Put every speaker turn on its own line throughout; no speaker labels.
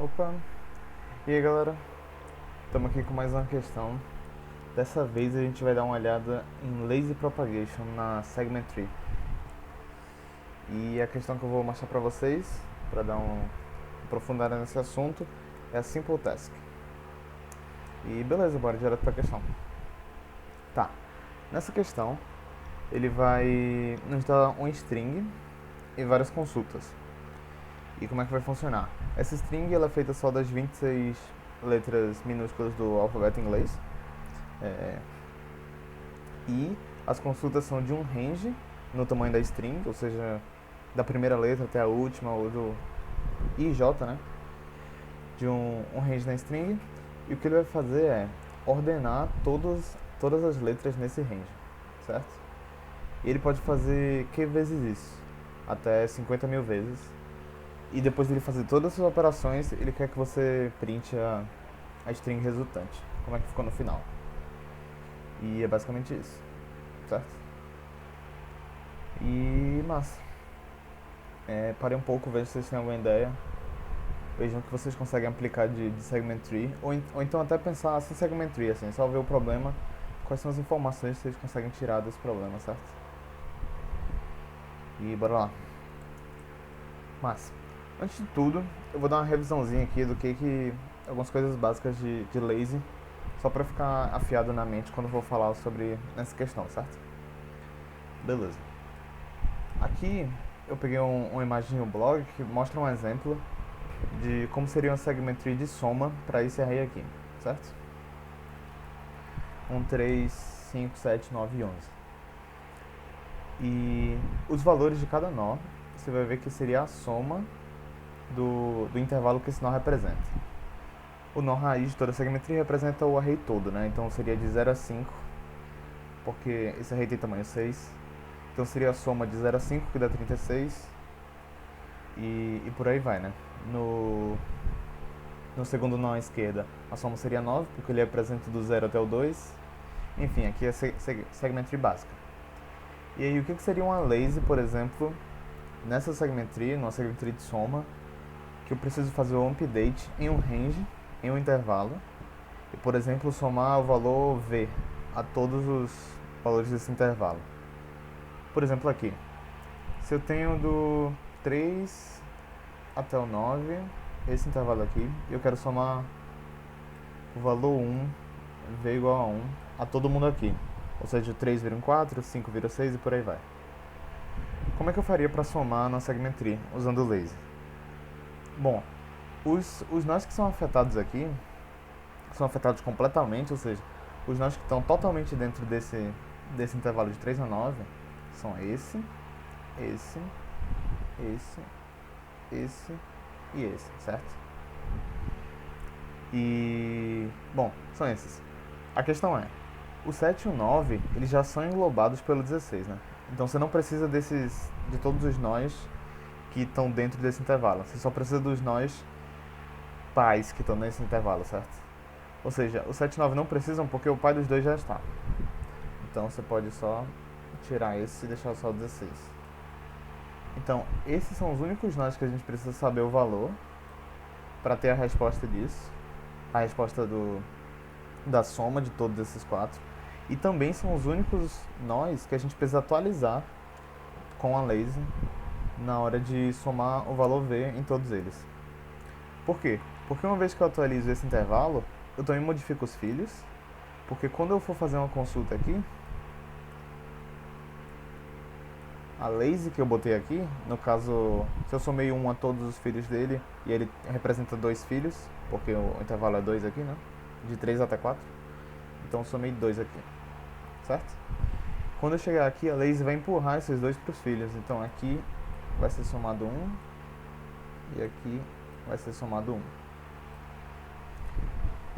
Opa! E aí galera, estamos aqui com mais uma questão. Dessa vez a gente vai dar uma olhada em Lazy Propagation na Segment Tree. E a questão que eu vou mostrar para vocês, para dar uma aprofundada nesse assunto, é a Simple Task. E beleza, bora direto para a questão. Tá, nessa questão ele vai nos dar um string e várias consultas. E como é que vai funcionar? Essa string ela é feita só das 26 letras minúsculas do alfabeto inglês. E as consultas são de um range no tamanho da string, ou seja, da primeira letra até a última, ou do I e J, né? De um range na string. E o que ele vai fazer é ordenar todas as letras nesse range, certo? E ele pode fazer Q vezes isso, até 50 mil vezes. E depois de ele fazer todas essas operações, ele quer que você printe a string resultante, como é que ficou no final. E é basicamente isso, certo? E massa. Parei um pouco, vejo se vocês têm alguma ideia. Vejam o que vocês conseguem aplicar de segment tree, ou então até pensar sem segment tree, assim, só ver o problema, quais são as informações que vocês conseguem tirar desse problema, certo? E bora lá. Mas, antes de tudo, eu vou dar uma revisãozinha aqui do que algumas coisas básicas de lazy, só pra ficar afiado na mente quando eu vou falar sobre essa questão, certo? Beleza. Aqui eu peguei uma imagem no blog que mostra um exemplo de como seria uma segment tree de soma para esse array aqui, certo? 1, 3, 5, 7, 9 e 11. E os valores de cada nó, você vai ver que seria a soma do intervalo que esse nó representa. O nó raiz de toda a segment tree representa o array todo, né? Então seria de 0 a 5, porque esse array tem tamanho 6. Então seria a soma de 0 a 5, que dá 36. E por aí vai, né? No segundo nó à esquerda, a soma seria 9, porque ele representa do 0 até o 2. Enfim, aqui é segment tree básica. E aí, o que seria uma lazy, por exemplo, nessa segment tree, numa segment tree de soma, que eu preciso fazer o update em um range, em um intervalo, e, por exemplo, somar o valor v a todos os valores desse intervalo. Por exemplo, aqui, se eu tenho do 3 até o 9, esse intervalo aqui, eu quero somar o valor 1, v igual a 1, a todo mundo aqui. Ou seja, o 3 vira um 4, o 5 vira 6 e por aí vai. Como é que eu faria para somar na segment tree usando o lazy? Bom, os nós que são afetados aqui são afetados completamente, ou seja, os nós que estão totalmente dentro desse intervalo de 3 a 9 são esse e esse, certo? E, bom, são esses. A questão é, o 7 e o 9, eles já são englobados pelo 16, né? Então você não precisa de todos os nós que estão dentro desse intervalo. Você só precisa dos nós pais que estão nesse intervalo, certo? Ou seja, o 7 e 9 não precisam porque o pai dos dois já está. Então você pode só tirar esse e deixar só o 16. Então, esses são os únicos nós que a gente precisa saber o valor para ter a resposta disso. A resposta da soma de todos esses 4. E também são os únicos nós que a gente precisa atualizar com a lazy na hora de somar o valor v em todos eles. Por quê? Porque uma vez que eu atualizo esse intervalo, eu também modifico os filhos, porque quando eu for fazer uma consulta aqui, a lazy que eu botei aqui, no caso, se eu somei 1 a todos os filhos dele, e ele representa 2 filhos, porque o intervalo é 2 aqui, né? De 3 até 4. Então eu somei 2 aqui, certo? Quando eu chegar aqui, a lazy vai empurrar esses 2 para os filhos. Então aqui vai ser somado 1 e aqui vai ser somado 1.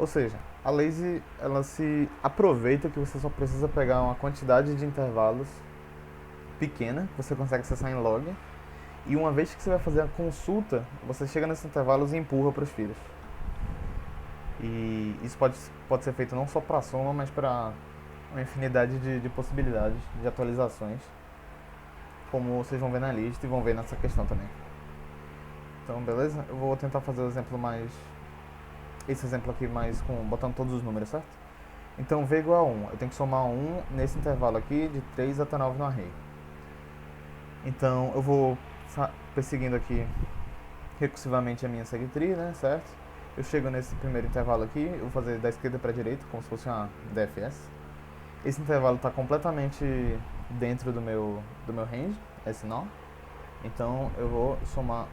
Ou seja, a lazy ela se aproveita que você só precisa pegar uma quantidade de intervalos pequena, que você consegue acessar em log, e uma vez que você vai fazer a consulta, você chega nesses intervalos e empurra para os filhos. E isso pode ser feito não só para a soma, mas para uma infinidade de possibilidades de atualizações, como vocês vão ver na lista e vão ver nessa questão também. Então, beleza? Eu vou tentar fazer o exemplo mais... Esse exemplo aqui mais com... botando todos os números, certo? Então, V igual a 1. Eu tenho que somar 1 nesse intervalo aqui de 3 até 9 no array. Então, eu vou perseguindo aqui recursivamente a minha segue-tree, né, certo? Eu chego nesse primeiro intervalo aqui, eu vou fazer da esquerda para a direita, como se fosse uma DFS. Esse intervalo está completamente dentro do meu range, esse nó. Então, eu vou somar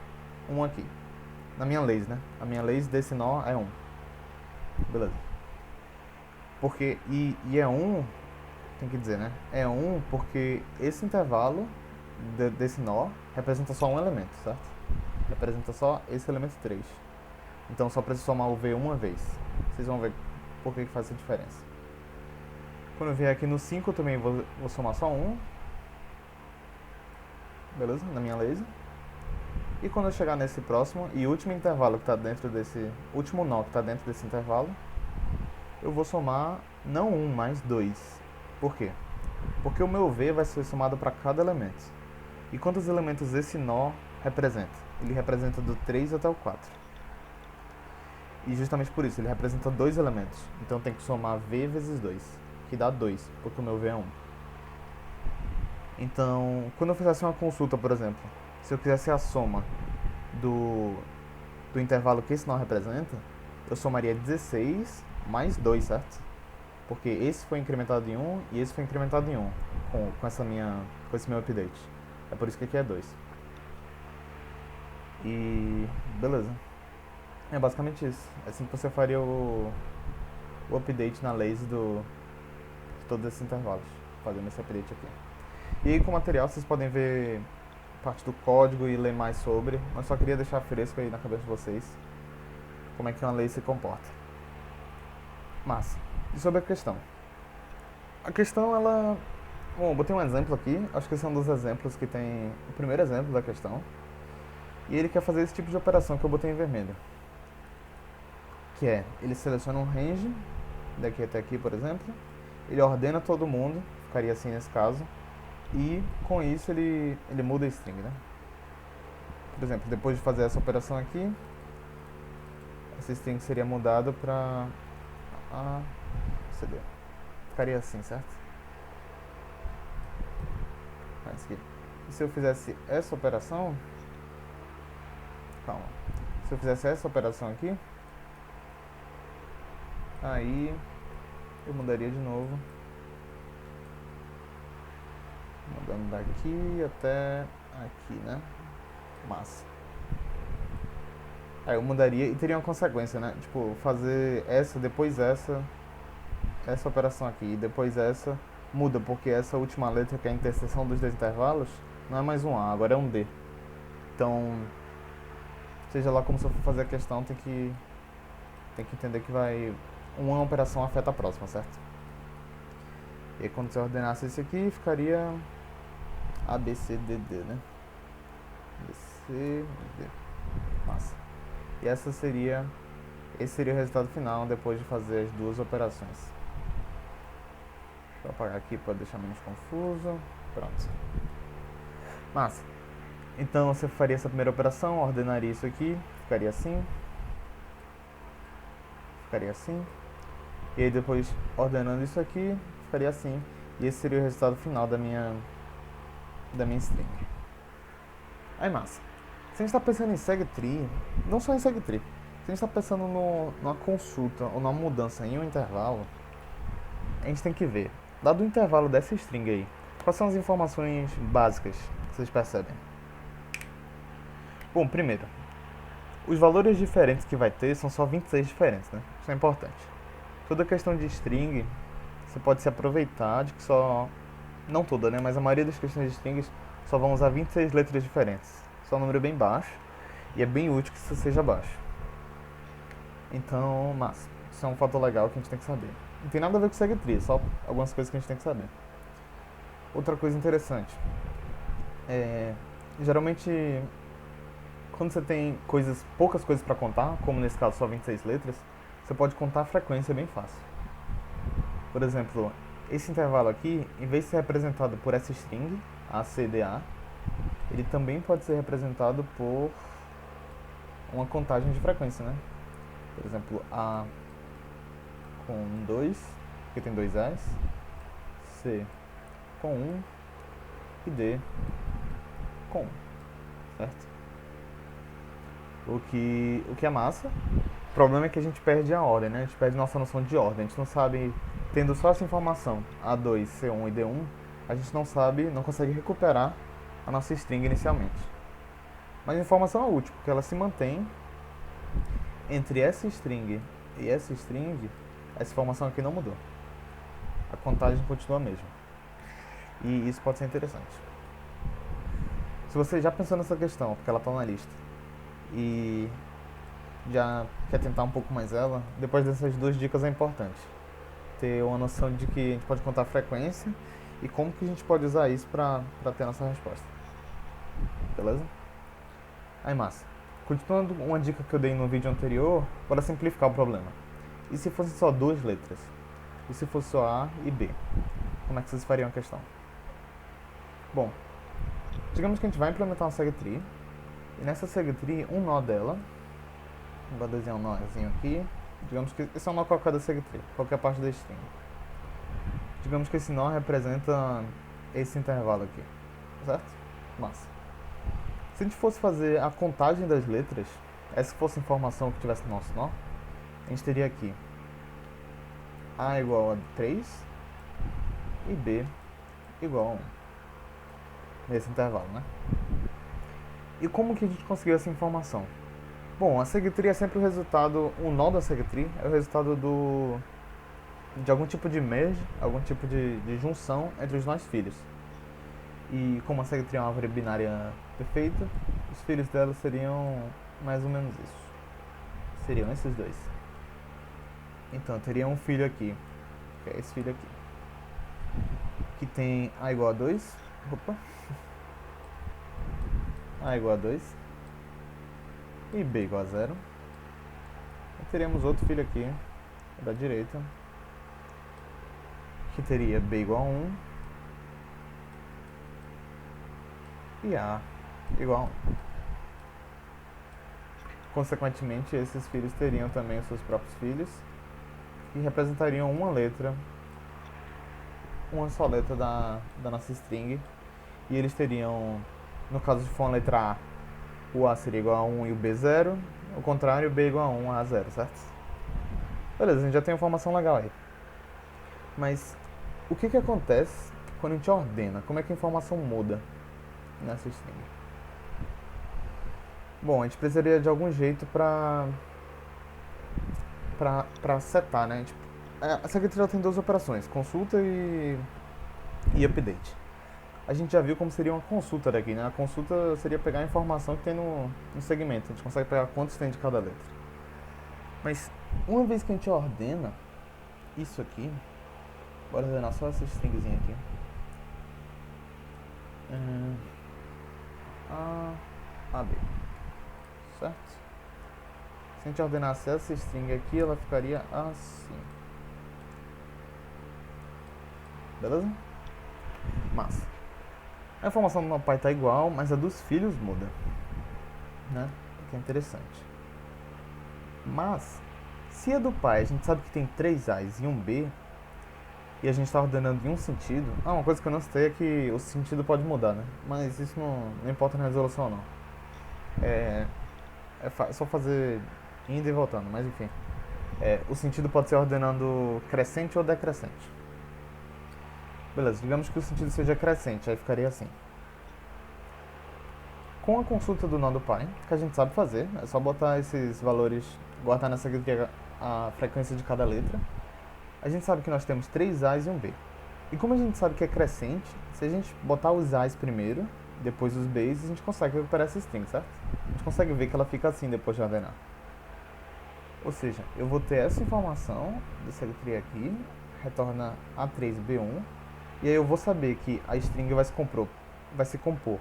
1 aqui. Na minha lazy, né? A minha lazy desse nó é 1. Beleza. Porque, e é 1, tem que dizer, né? É 1 porque esse intervalo desse nó representa só um elemento, certo? Representa só esse elemento 3. Então só preciso somar o V uma vez. Vocês vão ver por que faz essa diferença. Quando eu vier aqui no 5 eu também vou somar só 1. Beleza? Na minha lazy. E quando eu chegar nesse próximo e último intervalo que está dentro desse... último nó que está dentro desse intervalo, eu vou somar não 1, mas 2. Por quê? Porque o meu V vai ser somado para cada elemento. E quantos elementos esse nó representa? Ele representa do 3 até o 4. E justamente por isso, ele representa 2 elementos. Então tem que somar V vezes 2, que dá 2, porque o meu V é 1. Então, quando eu fizesse uma consulta, por exemplo, se eu quisesse a soma do intervalo que esse nó representa, eu somaria 16 mais 2, certo? Porque esse foi incrementado em 1 e esse foi incrementado em 1 com esse meu update. É por isso que aqui é 2. E beleza. É basicamente isso. É assim que você faria o update na lazy de todos esses intervalos, fazendo esse update aqui. E aí com o material vocês podem ver parte do código e ler mais sobre, mas só queria deixar fresco aí na cabeça de vocês como é que uma lazy se comporta. Massa. E sobre a questão? A questão, ela... Bom, eu botei um exemplo aqui, acho que esse é um dos exemplos que tem... O primeiro exemplo da questão. E ele quer fazer esse tipo de operação que eu botei em vermelho. Que é, ele seleciona um range, daqui até aqui, por exemplo. Ele ordena todo mundo, ficaria assim nesse caso. E com isso ele muda a string, né? Por exemplo, depois de fazer essa operação aqui, essa string seria mudada para... CD. Ficaria assim, certo? E se eu fizesse essa operação... Calma. Se eu fizesse essa operação aqui, aí eu mudaria de novo. Mudando daqui até aqui, né? Massa. Aí eu mudaria e teria uma consequência, né? Tipo, fazer essa, depois essa operação aqui e depois essa muda, porque essa última letra, que é a interseção dos dois intervalos, não é mais um A, agora é um D. Então, seja lá como você for fazer a questão, tem que entender que uma operação afeta a próxima, certo? E aí, quando você ordenasse esse aqui, ficaria A, B, C, D, D, né? B, C, D. Massa. E esse seria o resultado final depois de fazer as duas operações. Vou apagar aqui para deixar menos confuso. Pronto. Massa. Então você faria essa primeira operação, ordenaria isso aqui, ficaria assim. Ficaria assim. E aí depois, ordenando isso aqui, ficaria assim. E esse seria o resultado final da minha string. Aí massa. Se a gente está pensando em segue-tree, não só em segue-tree, se a gente está pensando numa consulta ou numa mudança em um intervalo, a gente tem que ver, dado o intervalo dessa string aí, quais são as informações básicas que vocês percebem? Bom, primeiro, os valores diferentes que vai ter são só 26 diferentes, né? Isso é importante. Toda questão de string, você pode se aproveitar de que só... Não toda, né? Mas a maioria das questões de strings só vão usar 26 letras diferentes. Isso é um número bem baixo e é bem útil que isso seja baixo. Então, massa. Isso é um fator legal que a gente tem que saber. Não tem nada a ver com segue-tree, só algumas coisas que a gente tem que saber. Outra coisa interessante. Geralmente, quando você tem poucas coisas para contar, como nesse caso só 26 letras, você pode contar a frequência bem fácil. Por exemplo, esse intervalo aqui, em vez de ser representado por essa string, ACDA, ele também pode ser representado por uma contagem de frequência, né? Por exemplo, A com 2, que tem 2 A's, C com 1 e D com 1, certo? O que é massa. O problema é que a gente perde a ordem, né? A gente perde nossa noção de ordem. A gente não sabe, tendo só essa informação, A2, C1 e D1, a gente não sabe, não consegue recuperar a nossa string inicialmente. Mas a informação é útil, porque ela se mantém entre essa string e essa string. Essa informação aqui não mudou. A contagem continua a mesma. E isso pode ser interessante. Se você já pensou nessa questão, porque ela está na lista, e já quer tentar um pouco mais ela, depois dessas duas dicas é importante ter uma noção de que a gente pode contar a frequência e como que a gente pode usar isso para ter a nossa resposta. Beleza? Aí, massa. Continuando uma dica que eu dei no vídeo anterior, para simplificar o problema. E se fossem só duas letras? E se fosse só A e B? Como é que vocês fariam a questão? Bom, digamos que a gente vai implementar uma segtree, e nessa segtree, um nó dela, vou desenhar um nózinho aqui, digamos que esse é um nó qualquer da segtree, qualquer parte da string. Digamos que esse nó representa esse intervalo aqui, certo? Massa. Se a gente fosse fazer a contagem das letras, essa fosse a informação que tivesse no nosso nó, a gente teria aqui A igual a 3 e B igual a 1. Nesse intervalo, né? E como que a gente conseguiu essa informação? Bom, a segtree é sempre o resultado, o nó da segtree é o resultado de algum tipo de merge, algum tipo de junção entre os nós filhos. E como a segtree é uma árvore binária perfeita, os filhos dela seriam mais ou menos isso. Seriam esses dois. Então, teria um filho aqui, que é esse filho aqui, que tem A igual a 2, A igual a 2 e B igual a 0. E teremos outro filho aqui, da direita, que teria B igual a 1 e A igual a 1. Consequentemente, esses filhos teriam também os seus próprios filhos, que representariam uma letra, uma só letra da nossa string, e eles teriam, no caso de for uma letra A, o A seria igual a 1 e o B 0, ao contrário, o B igual a 1, A 0, certo? Beleza, a gente já tem uma informação legal aí. Mas o que acontece quando a gente ordena? Como é que a informação muda nessa string? Bom, a gente precisaria de algum jeito para setar, né? A segtree tem duas operações, consulta e update. A gente já viu como seria uma consulta daqui, né? A consulta seria pegar a informação que tem no segmento. A gente consegue pegar quantos tem de cada letra. Mas uma vez que a gente ordena isso aqui, bora ordenar só essa stringzinha aqui. A, B. Certo? Se a gente ordenasse essa string aqui, ela ficaria assim. Beleza? Massa. A informação do meu pai está igual, mas a dos filhos muda, né? O que é interessante. Mas, se a do pai a gente sabe que tem 3 A's e um B, e a gente está ordenando em um sentido... uma coisa que eu não citei é que o sentido pode mudar, né? Mas isso não importa na resolução, não. É só fazer indo e voltando, mas enfim. O sentido pode ser ordenando crescente ou decrescente. Beleza, digamos que o sentido seja crescente, aí ficaria assim. Com a consulta do nó do pai, que a gente sabe fazer, é só botar esses valores, guardar nessa segtree a frequência de cada letra. A gente sabe que nós temos 3 A's e um B. E como a gente sabe que é crescente, se a gente botar os A's primeiro, depois os B's, a gente consegue recuperar essa string, certo? A gente consegue ver que ela fica assim depois de ordenar. Ou seja, eu vou ter essa informação da segtree aqui, retorna A3B1, e aí eu vou saber que a string vai se compor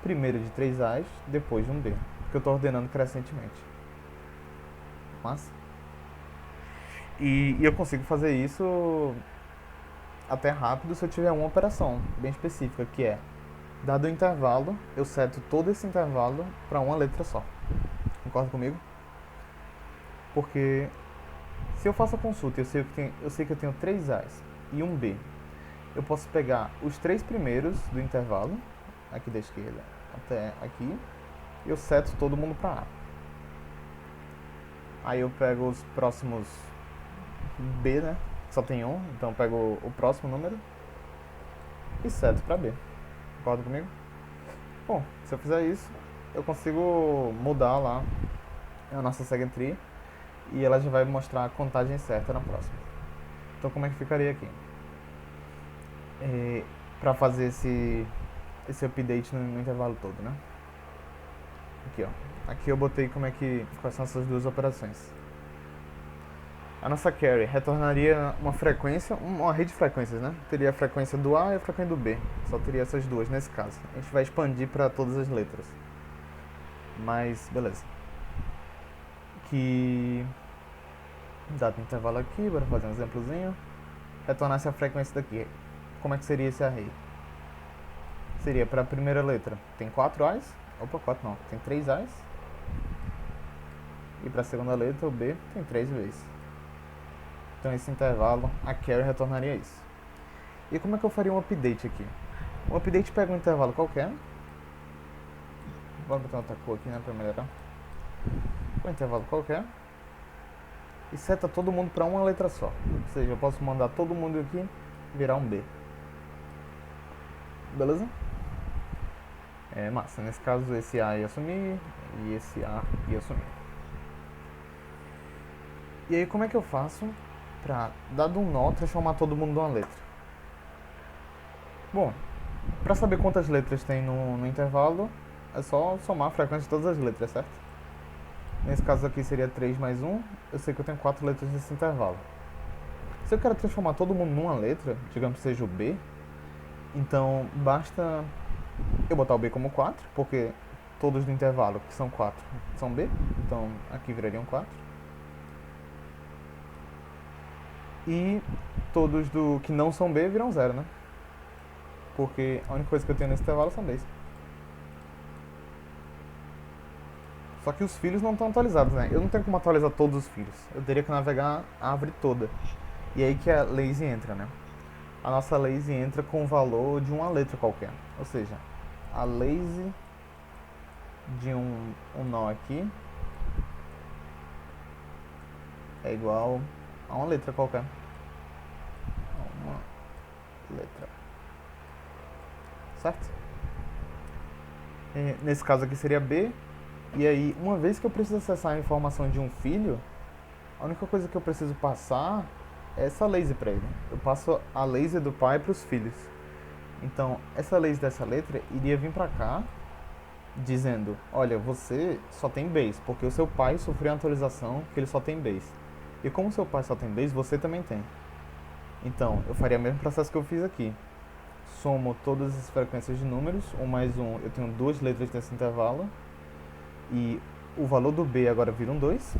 primeiro de 3 A's, depois de um B, porque eu estou ordenando crescentemente. Massa? E eu consigo fazer isso até rápido se eu tiver uma operação bem específica, que é, dado o intervalo, eu seto todo esse intervalo para uma letra só. Concorda? concorda comigo? Porque se eu faço a consulta e eu sei que eu tenho 3 A's e um B, eu posso pegar os 3 primeiros do intervalo, aqui da esquerda até aqui, e eu seto todo mundo para A. Aí eu pego os próximos B, né? Só tem um, então eu pego o próximo número e seto para B. Concorda comigo? Bom, se eu fizer isso, eu consigo mudar lá a nossa second tree e ela já vai mostrar a contagem certa na próxima. Então como é que ficaria aqui? Para fazer esse update no intervalo todo, né? Aqui, ó. Aqui eu botei quais são essas duas operações. A nossa carry retornaria uma frequência, uma rede de frequências, né? Teria a frequência do A e a frequência do B. Só teria essas duas nesse caso. A gente vai expandir para todas as letras. Mas, beleza. Que dado intervalo aqui, bora fazer um exemplozinho. Retornasse a frequência daqui. Como é que seria esse array? Seria para a primeira letra, tem 4 A's. Opa, 4 não, tem 3 A's. E para a segunda letra, o B, tem 3 B's. Então esse intervalo, a carry retornaria isso. E como é que eu faria um update aqui? Um update pega um intervalo qualquer. Vamos botar outra cor aqui, né, para melhorar. Um intervalo qualquer. E seta todo mundo para uma letra só. Ou seja, eu posso mandar todo mundo aqui virar um B. Beleza? É massa. Nesse caso, esse A ia sumir e esse A ia sumir. E aí, como é que eu faço para, dado um nó, transformar todo mundo numa letra? Bom, para saber quantas letras tem no intervalo, é só somar a frequência de todas as letras, certo? Nesse caso aqui seria 3 mais 1, eu sei que eu tenho 4 letras nesse intervalo. Se eu quero transformar todo mundo numa letra, digamos que seja o B, então basta eu botar o B como 4, porque todos do intervalo, que são 4, são B, então aqui virariam 4. E todos do que não são B viram 0, né? Porque a única coisa que eu tenho nesse intervalo são B's. Só que os filhos não estão atualizados, né? Eu não tenho como atualizar todos os filhos. Eu teria que navegar a árvore toda. E aí que a lazy entra, né? A nossa lazy entra com o valor de uma letra qualquer. Ou seja, a lazy de um nó aqui é igual a uma letra qualquer. Uma letra. Certo? E nesse caso aqui seria B. E aí, uma vez que eu preciso acessar a informação de um filho, a única coisa que eu preciso passar é essa lazy para ele. Eu passo a lazy do pai para os filhos. Então, essa lazy dessa letra iria vir para cá, dizendo, olha, você só tem B's, porque o seu pai sofreu uma atualização que ele só tem B's. E como o seu pai só tem B's, você também tem. Então, eu faria o mesmo processo que eu fiz aqui. Somo todas as frequências de números, 1 mais 1, eu tenho 2 letras nesse intervalo. E o valor do B agora vira um 2,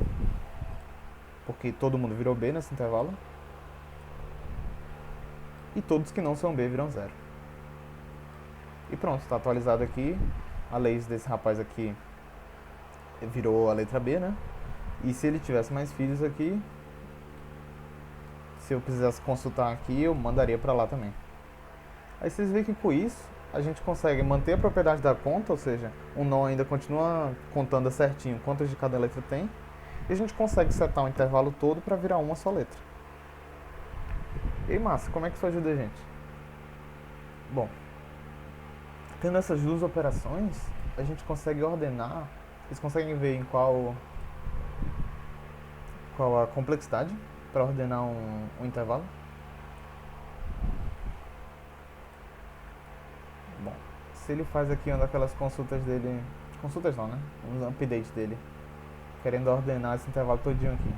porque todo mundo virou B nesse intervalo. E todos que não são B viram 0. E pronto, está atualizado aqui. A lazy desse rapaz aqui virou a letra B, né? E se ele tivesse mais filhos aqui, se eu precisasse consultar aqui, eu mandaria para lá também. Aí vocês veem que com isso a gente consegue manter a propriedade da conta, ou seja, o nó ainda continua contando certinho quantas de cada letra tem, e a gente consegue setar o intervalo todo para virar uma só letra. E aí, massa, como é que isso ajuda a gente? Bom, tendo essas duas operações, a gente consegue ordenar, vocês conseguem ver em qual a complexidade para ordenar um intervalo? Bom, se ele faz aqui uma daquelas consultas dele, consultas não, né? Um update dele, querendo ordenar esse intervalo todinho aqui.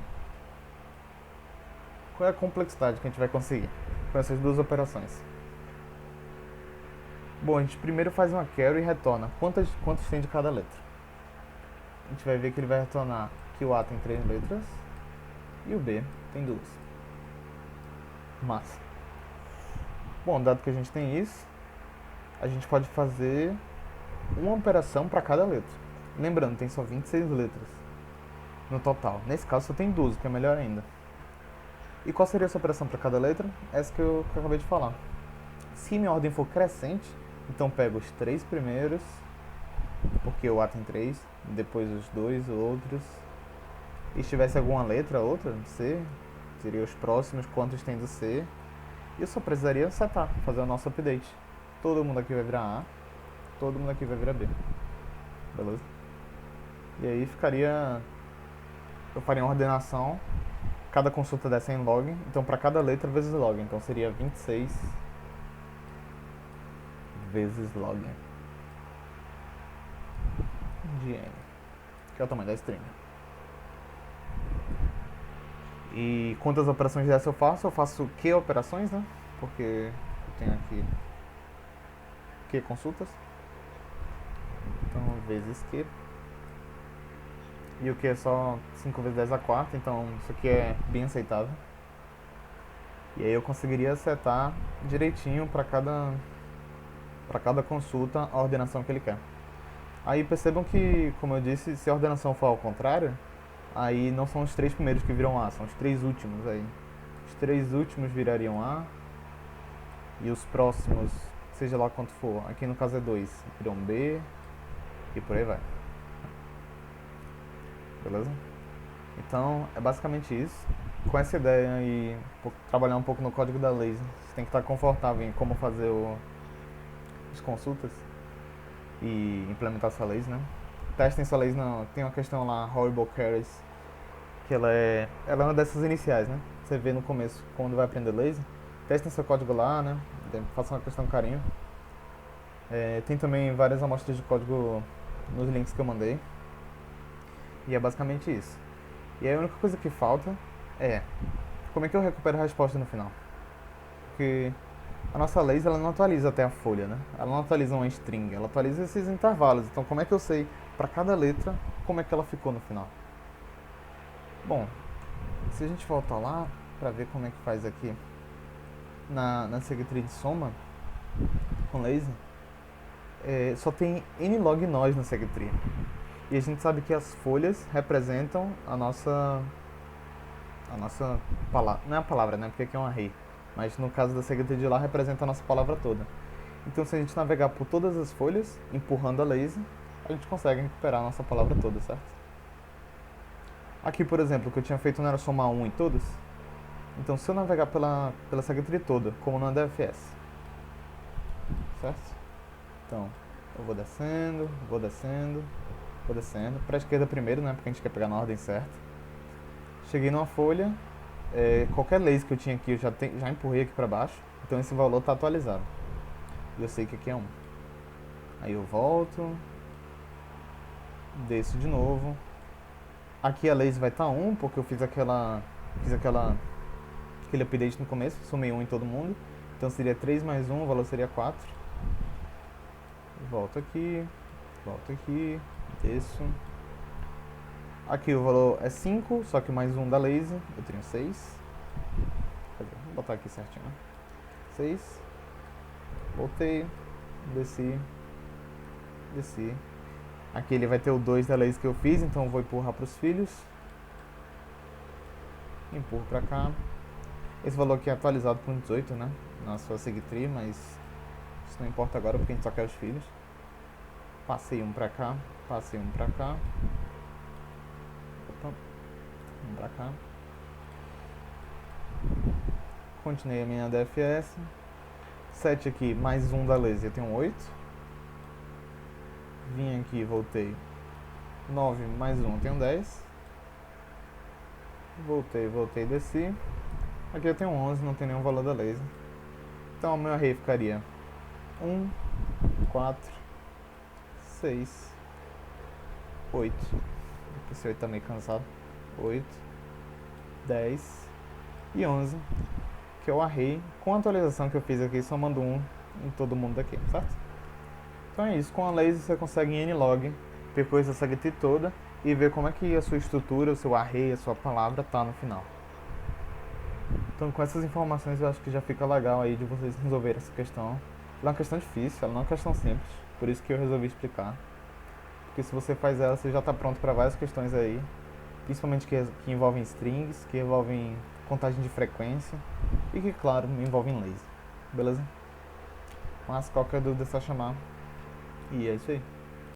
Qual é a complexidade que a gente vai conseguir com essas duas operações? Bom, a gente primeiro faz uma carry e retorna quantos tem de cada letra. A gente vai ver que ele vai retornar que o A tem 3 letras e o B tem 2. Massa. Bom, dado que a gente tem isso, a gente pode fazer uma operação para cada letra. Lembrando, tem só 26 letras. no total. Nesse caso só tem 12, que é melhor ainda. E qual seria a sua operação para cada letra? Essa que eu acabei de falar. Se minha ordem for crescente, então pego os 3 primeiros, porque o A tem 3, depois os 2 outros. E se tivesse alguma letra, outra, C, seria os próximos, quantos tem do C. E eu só precisaria setar, fazer o nosso update. Todo mundo aqui vai virar A, todo mundo aqui vai virar B. Beleza? E aí ficaria... Eu faria uma ordenação, cada consulta dessa em log, então para cada letra vezes log. Então seria 26 vezes log de n, que é o tamanho da string. E quantas operações dessa eu faço? Eu faço Q operações, né? Porque eu tenho aqui Q consultas. Então, vezes Q. E o Q é só 5 vezes 10 a quarta, então isso aqui é bem aceitável. E aí eu conseguiria setar direitinho para cada consulta a ordenação que ele quer. Aí percebam que, como eu disse, se a ordenação for ao contrário, aí não são os 3 primeiros que viram A, são os 3 últimos aí. Os 3 últimos virariam A, e os próximos, seja lá quanto for, aqui no caso é 2, viram B, e por aí vai. Beleza? Então, é basicamente isso. Com essa ideia aí, trabalhar um pouco no código da lazy, você tem que estar confortável em como fazer as consultas e implementar essa lazy, né? Testem essa lazy, não. Tem uma questão lá, horrible carries, que ela é uma dessas iniciais, né? Você vê no começo, quando vai aprender lazy. Testem seu código lá, né? Façam uma questão carinho. Tem também várias amostras de código nos links que eu mandei. E é basicamente isso. E aí a única coisa que falta é como é que eu recupero a resposta no final. Porque a nossa lazy ela não atualiza até a folha, né? Ela não atualiza uma string, ela atualiza esses intervalos. Então como é que eu sei para cada letra como é que ela ficou no final? Bom, se a gente voltar lá para ver como é que faz aqui na segree de soma com lazy, só tem nlog nós na segree. E a gente sabe que as folhas representam a nossa palavra, não é a palavra, né, porque aqui é um array, mas no caso da segree de lá representa a nossa palavra toda. Então se a gente navegar por todas as folhas, empurrando a lazy, a gente consegue recuperar a nossa palavra toda, certo? Aqui, por exemplo, o que eu tinha feito não era somar 1 em todas. Então se eu navegar pela segree toda, como no DFS, certo? Então, eu vou descendo, para a esquerda primeiro, né, porque a gente quer pegar na ordem certa. Cheguei numa folha, qualquer lazy que eu tinha aqui eu já empurrei aqui para baixo, então esse valor está atualizado. E eu sei que aqui é 1. Aí eu volto, desço de novo. Aqui a lazy vai estar 1, porque eu fiz aquele update no começo, somei 1 em todo mundo. Então seria 3 mais 1, o valor seria 4. Volto aqui, desço. Aqui o valor é 5, só que mais 1 da lazy, eu tenho 6. Vou botar aqui certinho, né? 6. Voltei, desci. Aqui ele vai ter o 2 da lazy que eu fiz, então eu vou empurrar para os filhos. Empurro para cá. Esse valor aqui é atualizado com 18, né? Na sua segree, mas isso não importa agora porque a gente só quer os filhos. Passei um para cá, passei um para cá. Opa, um para cá. Continuei a minha DFS. 7 aqui, mais 1 da lazy, eu tenho 8. Vim aqui, voltei. 9 mais 1, eu tenho 10. Voltei, desci. Aqui eu tenho 11, não tem nenhum valor da lazy. Então o meu array ficaria 1, 4, 6, 8. Esse 8 tá meio cansado. 8, 10 e 11, que é o array com a atualização que eu fiz aqui, somando 1 em todo mundo daqui, certo? Então é isso, com a lazy você consegue em nlog percorrer essa segree toda e ver como é que a sua estrutura, o seu array, a sua palavra tá no final. Então com essas informações eu acho que já fica legal aí de vocês resolverem essa questão. Ela é uma questão difícil, ela não é uma questão simples, por isso que eu resolvi explicar. Porque se você faz ela, você já está pronto para várias questões aí principalmente que envolvem strings, que envolvem contagem de frequência e que, claro, envolvem laser. Beleza? Mas qualquer dúvida é só chamar. E é isso aí.